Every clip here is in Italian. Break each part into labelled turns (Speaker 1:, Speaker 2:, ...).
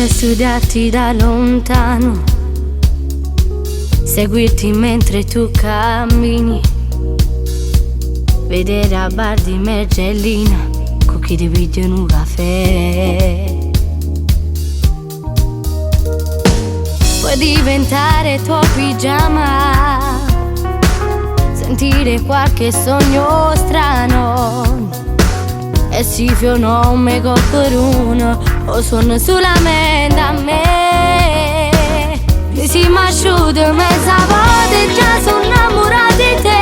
Speaker 1: Vorrei studiarti da lontano, seguirti mentre tu cammini, vedere a bar di Mergellina con chi ti piglia un caffè. Puoi diventare tuo pigiama, sentire qualche sogno strano e si fiona un mega per uno o suono sulla mente a me. Mi si m'asciuga mezza volta e già sono innamorata di te.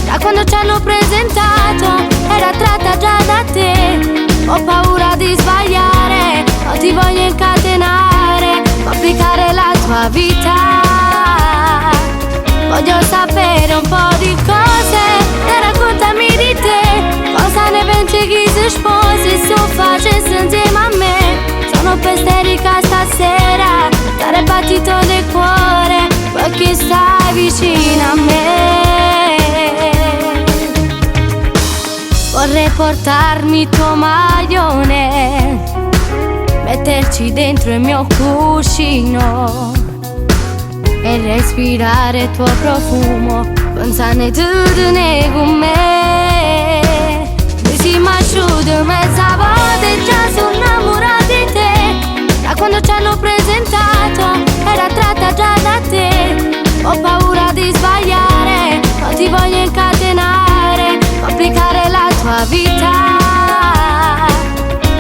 Speaker 1: Da quando ci hanno presentato era tratta già da te. Ho paura di sbagliare, ma ti voglio incatenare, complicare la tua vita. Voglio sapere un po' di cose e raccontami di te. Cosa ne pensi chi si sposi se lo facesse insieme a me? Sono per isterica stasera, dare battito del cuore perché stai vicino a me. Vorrei portarmi il tuo maglione, metterci dentro il mio cuscino e respirare il tuo profumo, pensare tutto ne con me. Mi si m'asciuga mezza volta e già sono innamorata di te. Da quando ci hanno presentato era tratta già da te. Ho paura di sbagliare, ma ti voglio incatenare, complicare la tua vita.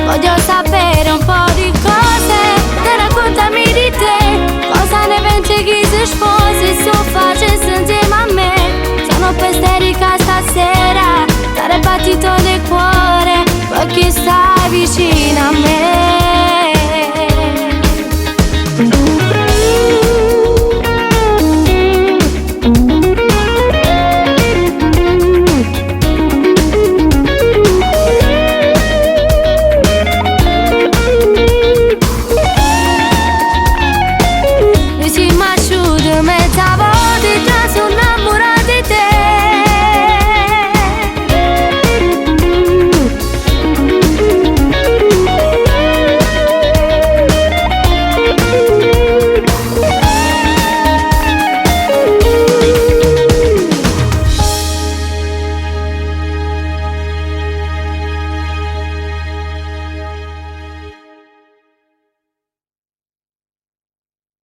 Speaker 1: Voglio sapere un po' di cose e raccontami di te. Cosa ne pensi chi si sposa